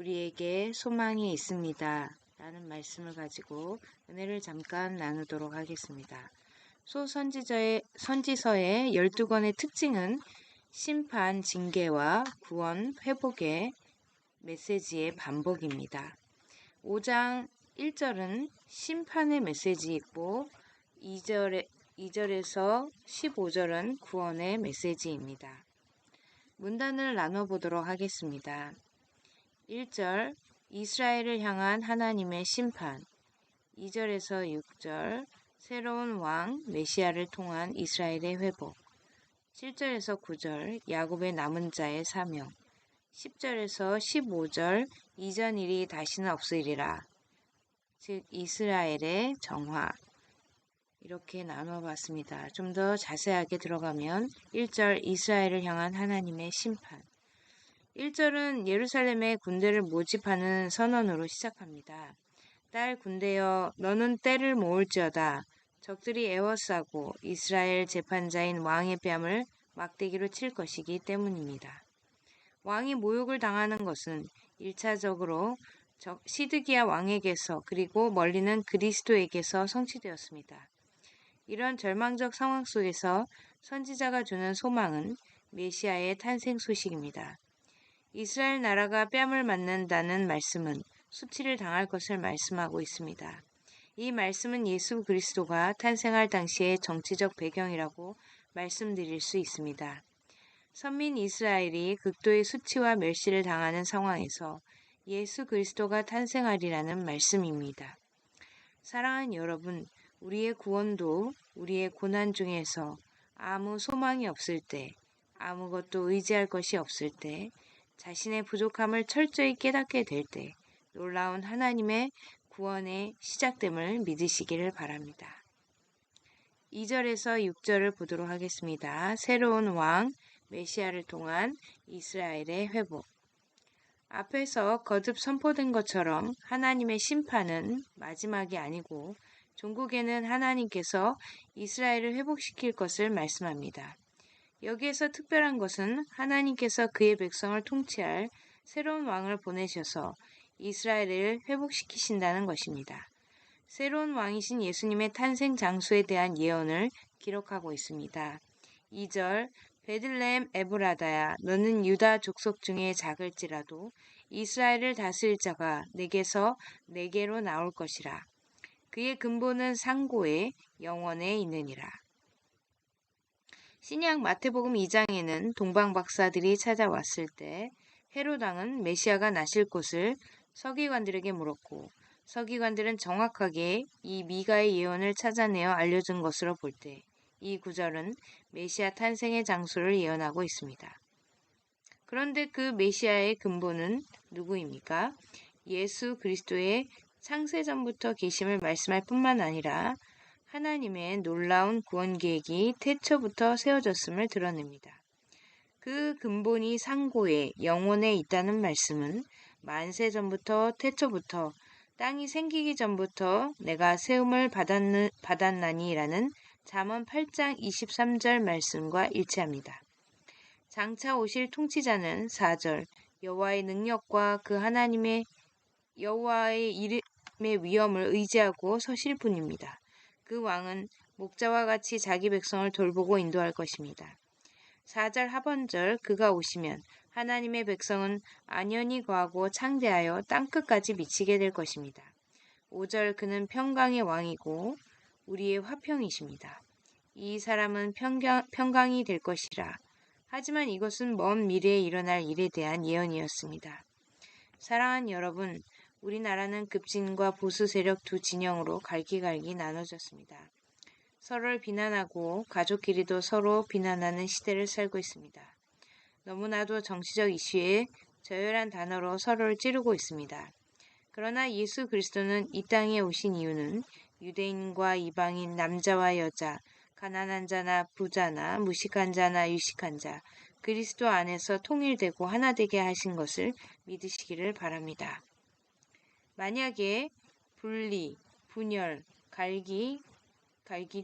우리에게 소망이 있습니다. 라는 말씀을 가지고 은혜를 잠깐 나누도록 하겠습니다. 선지서의 12권의 특징은 심판, 징계와 구원, 회복의 메시지의 반복입니다. 5장 1절은 심판의 메시지이고 2절에서 15절은 구원의 메시지입니다. 문단을 나눠보도록 하겠습니다. 1절 이스라엘을 향한 하나님의 심판, 2절에서 6절 새로운 왕 메시아를 통한 이스라엘의 회복, 7절에서 9절 야곱의 남은 자의 사명, 10절에서 15절 이전 일이 다시는 없으리라, 즉 이스라엘의 정화. 이렇게 나눠봤습니다. 좀 더 자세하게 들어가면 1절 이스라엘을 향한 하나님의 심판, 1절은 예루살렘에 군대를 모집하는 선언으로 시작합니다. 딸 군대여 너는 때를 모을지어다. 적들이 에워싸고 이스라엘 재판자인 왕의 뺨을 막대기로 칠 것이기 때문입니다. 왕이 모욕을 당하는 것은 1차적으로 시드기야 왕에게서 그리고 멀리는 그리스도에게서 성취되었습니다. 이런 절망적 상황 속에서 선지자가 주는 소망은 메시아의 탄생 소식입니다. 이스라엘 나라가 뺨을 맞는다는 말씀은 수치를 당할 것을 말씀하고 있습니다. 이 말씀은 예수 그리스도가 탄생할 당시의 정치적 배경이라고 말씀드릴 수 있습니다. 선민 이스라엘이 극도의 수치와 멸시를 당하는 상황에서 예수 그리스도가 탄생하리라는 말씀입니다. 사랑하는 여러분, 우리의 구원도 우리의 고난 중에서 아무 소망이 없을 때, 아무것도 의지할 것이 없을 때, 자신의 부족함을 철저히 깨닫게 될 때 놀라운 하나님의 구원의 시작됨을 믿으시기를 바랍니다. 2절에서 6절을 보도록 하겠습니다. 새로운 왕 메시아를 통한 이스라엘의 회복. 앞에서 거듭 선포된 것처럼 하나님의 심판은 마지막이 아니고 종국에는 하나님께서 이스라엘을 회복시킬 것을 말씀합니다. 여기에서 특별한 것은 하나님께서 그의 백성을 통치할 새로운 왕을 보내셔서 이스라엘을 회복시키신다는 것입니다. 새로운 왕이신 예수님의 탄생 장소에 대한 예언을 기록하고 있습니다. 2절 베들레헴 에브라다야 너는 유다 족속 중에 작을지라도 이스라엘을 다스릴 자가 내게서 내게로 나올 것이라. 그의 근본은 상고에 영원에 있느니라. 신약 마태복음 2장에는 동방 박사들이 찾아왔을 때 헤롯 왕은 메시아가 나실 곳을 서기관들에게 물었고 서기관들은 정확하게 이 미가의 예언을 찾아내어 알려준 것으로 볼 때 이 구절은 메시아 탄생의 장소를 예언하고 있습니다. 그런데 그 메시아의 근본은 누구입니까? 예수 그리스도의 창세전부터 계심을 말씀할 뿐만 아니라 하나님의 놀라운 구원 계획이 태초부터 세워졌음을 드러냅니다. 그 근본이 상고에 영원에 있다는 말씀은 만세 전부터 태초부터 땅이 생기기 전부터 내가 세움을 받았나니라는 잠언 8장 23절 말씀과 일치합니다. 장차 오실 통치자는 4절 여호와의 능력과 그 하나님의 여호와의 이름의 위엄을 의지하고 서실 뿐입니다. 그 왕은 목자와 같이 자기 백성을 돌보고 인도할 것입니다. 4절 하반절 그가 오시면 하나님의 백성은 안연히 거하고 창대하여 땅끝까지 미치게 될 것입니다. 5절 그는 평강의 왕이고 우리의 화평이십니다. 이 사람은 평강이 될 것이라. 하지만 이것은 먼 미래에 일어날 일에 대한 예언이었습니다. 사랑하는 여러분, 우리나라는 급진과 보수 세력 두 진영으로 갈기갈기 나눠졌습니다. 서로를 비난하고 가족끼리도 서로 비난하는 시대를 살고 있습니다. 너무나도 정치적 이슈에 저열한 단어로 서로를 찌르고 있습니다. 그러나 예수 그리스도는 이 땅에 오신 이유는 유대인과 이방인, 남자와 여자, 가난한 자나 부자나 무식한 자나 유식한 자, 그리스도 안에서 통일되고 하나 되게 하신 것을 믿으시기를 바랍니다. 만약에 분리, 분열, 갈기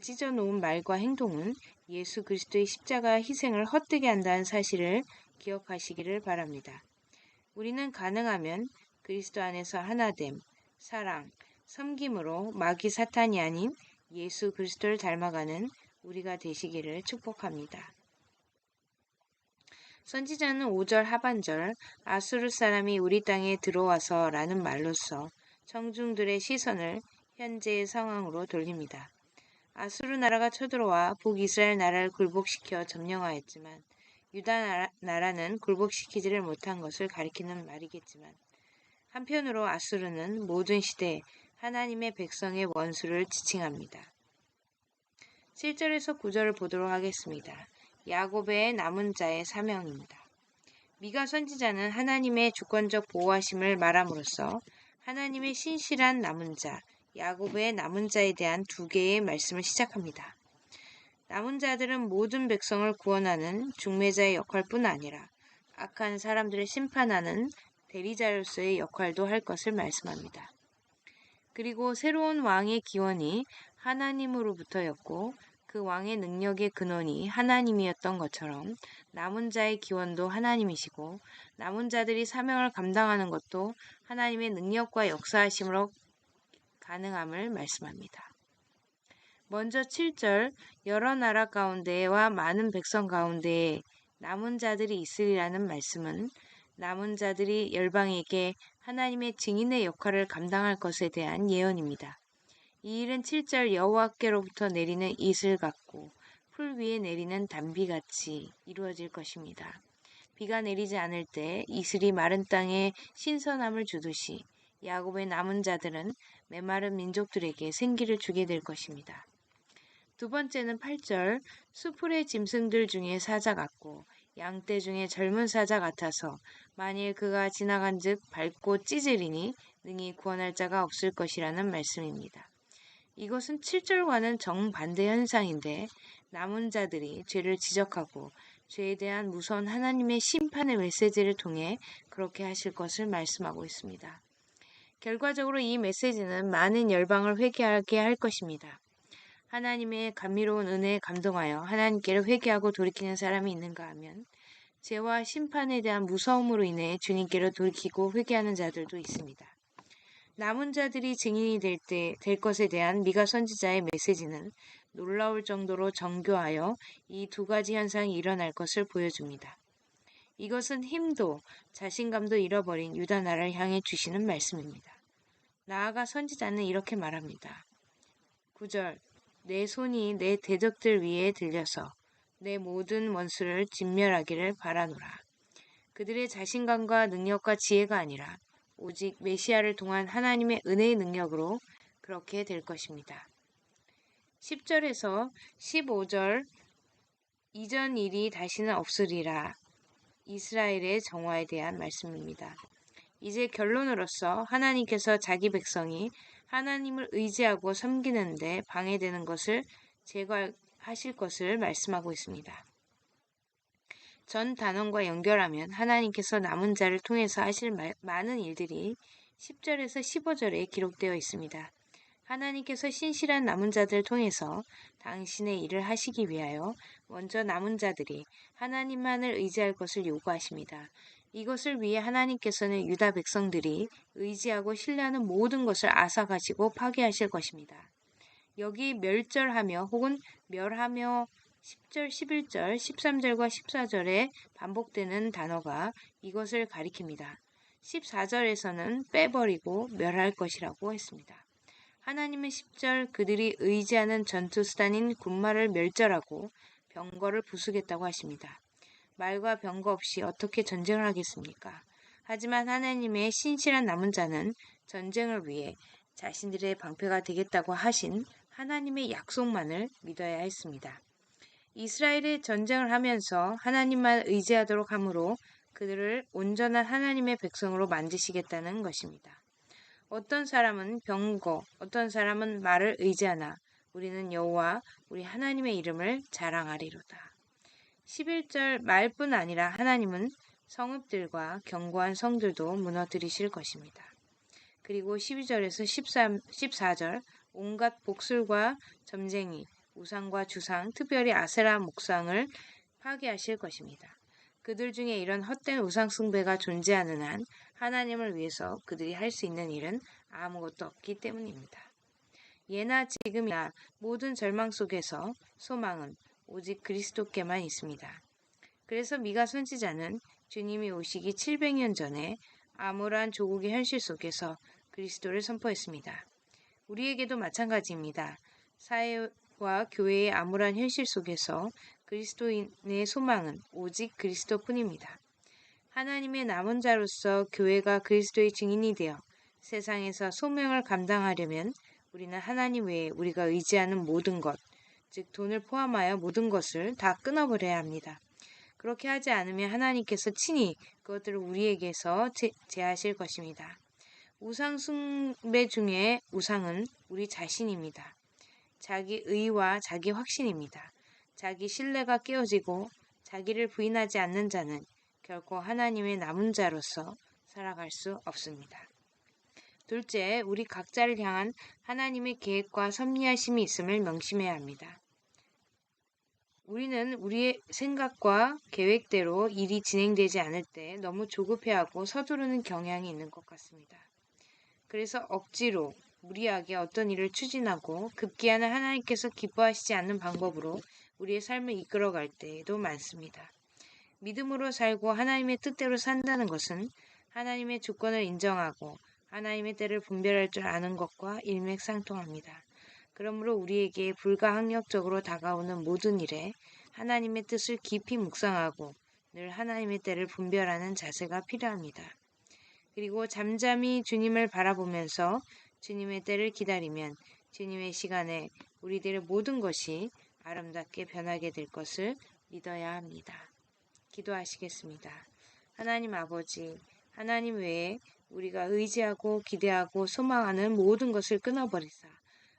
찢어놓은 말과 행동은 예수 그리스도의 십자가 희생을 헛되게 한다는 사실을 기억하시기를 바랍니다. 우리는 가능하면 그리스도 안에서 하나됨, 사랑, 섬김으로 마귀 사탄이 아닌 예수 그리스도를 닮아가는 우리가 되시기를 축복합니다. 선지자는 5절 하반절 아수르 사람이 우리 땅에 들어와서 라는 말로써 청중들의 시선을 현재의 상황으로 돌립니다. 아수르 나라가 쳐들어와 북이스라엘 나라를 굴복시켜 점령하였지만 유다 나라는 굴복시키지를 못한 것을 가리키는 말이겠지만 한편으로 아수르는 모든 시대에 하나님의 백성의 원수를 지칭합니다. 7절에서 9절을 보도록 하겠습니다. 야곱의 남은 자의 사명입니다. 미가 선지자는 하나님의 주권적 보호하심을 말함으로써 하나님의 신실한 남은 자, 야곱의 남은 자에 대한 두 개의 말씀을 시작합니다. 남은 자들은 모든 백성을 구원하는 중매자의 역할뿐 아니라 악한 사람들을 심판하는 대리자로서의 역할도 할 것을 말씀합니다. 그리고 새로운 왕의 기원이 하나님으로부터였고 그 왕의 능력의 근원이 하나님이었던 것처럼 남은 자의 기원도 하나님이시고 남은 자들이 사명을 감당하는 것도 하나님의 능력과 역사하심으로 가능함을 말씀합니다. 먼저 7절 여러 나라 가운데와 많은 백성 가운데에 남은 자들이 있으리라는 말씀은 남은 자들이 열방에게 하나님의 증인의 역할을 감당할 것에 대한 예언입니다. 이 일은 7절 여호와께로부터 내리는 이슬 같고 풀 위에 내리는 단비같이 이루어질 것입니다. 비가 내리지 않을 때 이슬이 마른 땅에 신선함을 주듯이 야곱의 남은 자들은 메마른 민족들에게 생기를 주게 될 것입니다. 두 번째는 8절 수풀의 짐승들 중에 사자 같고 양떼 중에 젊은 사자 같아서 만일 그가 지나간즉 밟고 찢으리니 능히 구원할 자가 없을 것이라는 말씀입니다. 이것은 7절과는 정반대 현상인데 남은 자들이 죄를 지적하고 죄에 대한 무서운 하나님의 심판의 메시지를 통해 그렇게 하실 것을 말씀하고 있습니다. 결과적으로 이 메시지는 많은 열방을 회개하게 할 것입니다. 하나님의 감미로운 은혜에 감동하여 하나님께로 회개하고 돌이키는 사람이 있는가 하면 죄와 심판에 대한 무서움으로 인해 주님께로 돌이키고 회개하는 자들도 있습니다. 남은 자들이 증인이 될 것에 대한 미가 선지자의 메시지는 놀라울 정도로 정교하여 이 두 가지 현상이 일어날 것을 보여줍니다. 이것은 힘도 자신감도 잃어버린 유다 나라를 향해 주시는 말씀입니다. 나아가 선지자는 이렇게 말합니다. 9절 내 손이 내 대적들 위에 들려서 내 모든 원수를 진멸하기를 바라노라. 그들의 자신감과 능력과 지혜가 아니라 오직 메시아를 통한 하나님의 은혜의 능력으로 그렇게 될 것입니다. 10절에서 15절 이전 일이 다시는 없으리라. 이스라엘의 정화에 대한 말씀입니다. 이제 결론으로서 하나님께서 자기 백성이 하나님을 의지하고 섬기는데 방해되는 것을 제거하실 것을 말씀하고 있습니다. 전 단원과 연결하면 하나님께서 남은 자를 통해서 하실 많은 일들이 10절에서 15절에 기록되어 있습니다. 하나님께서 신실한 남은 자들을 통해서 당신의 일을 하시기 위하여 먼저 남은 자들이 하나님만을 의지할 것을 요구하십니다. 이것을 위해 하나님께서는 유다 백성들이 의지하고 신뢰하는 모든 것을 앗아가시고 파괴하실 것입니다. 여기 멸절하며 혹은 멸하며 10절, 11절, 13절과 14절에 반복되는 단어가 이것을 가리킵니다. 14절에서는 빼버리고 멸할 것이라고 했습니다. 하나님은 10절 그들이 의지하는 전투수단인 군마를 멸절하고 병거를 부수겠다고 하십니다. 말과 병거 없이 어떻게 전쟁을 하겠습니까? 하지만 하나님의 신실한 남은 자는 전쟁을 위해 자신들의 방패가 되겠다고 하신 하나님의 약속만을 믿어야 했습니다. 이스라엘이 전쟁을 하면서 하나님만 의지하도록 하므로 그들을 온전한 하나님의 백성으로 만드시겠다는 것입니다. 어떤 사람은 병거, 어떤 사람은 말을 의지하나 우리는 여호와 우리 하나님의 이름을 자랑하리로다. 11절 말뿐 아니라 하나님은 성읍들과 견고한 성들도 무너뜨리실 것입니다. 그리고 12절에서 14절 온갖 복술과 점쟁이, 우상과 주상, 특별히 아세라 목상을 파괴하실 것입니다. 그들 중에 이런 헛된 우상숭배가 존재하는 한 하나님을 위해서 그들이 할 수 있는 일은 아무것도 없기 때문입니다. 예나 지금이나 모든 절망 속에서 소망은 오직 그리스도께만 있습니다. 그래서 미가 선지자는 주님이 오시기 700년 전에 암울한 조국의 현실 속에서 그리스도를 선포했습니다. 우리에게도 마찬가지입니다. 사회와 교회의 암울한 현실 속에서 그리스도인의 소망은 오직 그리스도뿐입니다. 하나님의 남은 자로서 교회가 그리스도의 증인이 되어 세상에서 소명을 감당하려면 우리는 하나님 외에 우리가 의지하는 모든 것, 즉 돈을 포함하여 모든 것을 다 끊어버려야 합니다. 그렇게 하지 않으면 하나님께서 친히 그것들을 우리에게서 제하실 것입니다. 우상 숭배 중에 우상은 우리 자신입니다. 자기 의와 자기 확신입니다. 자기 신뢰가 깨어지고 자기를 부인하지 않는 자는 결코 하나님의 남은 자로서 살아갈 수 없습니다. 둘째, 우리 각자를 향한 하나님의 계획과 섭리하심이 있음을 명심해야 합니다. 우리는 우리의 생각과 계획대로 일이 진행되지 않을 때 너무 조급해하고 서두르는 경향이 있는 것 같습니다. 그래서 억지로 무리하게 어떤 일을 추진하고 급기야는 하나님께서 기뻐하시지 않는 방법으로 우리의 삶을 이끌어갈 때도 많습니다. 믿음으로 살고 하나님의 뜻대로 산다는 것은 하나님의 주권을 인정하고 하나님의 때를 분별할 줄 아는 것과 일맥상통합니다. 그러므로 우리에게 불가항력적으로 다가오는 모든 일에 하나님의 뜻을 깊이 묵상하고 늘 하나님의 때를 분별하는 자세가 필요합니다. 그리고 잠잠히 주님을 바라보면서 주님의 때를 기다리면 주님의 시간에 우리들의 모든 것이 아름답게 변하게 될 것을 믿어야 합니다. 기도하시겠습니다. 하나님 아버지, 하나님 외에 우리가 의지하고 기대하고 소망하는 모든 것을 끊어버리사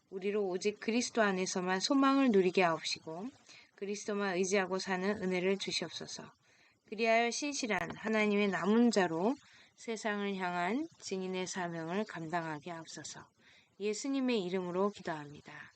우리로 오직 그리스도 안에서만 소망을 누리게 하옵시고 그리스도만 의지하고 사는 은혜를 주시옵소서. 그리하여 신실한 하나님의 남은 자로 세상을 향한 증인의 사명을 감당하게 하옵소서. 예수님의 이름으로 기도합니다.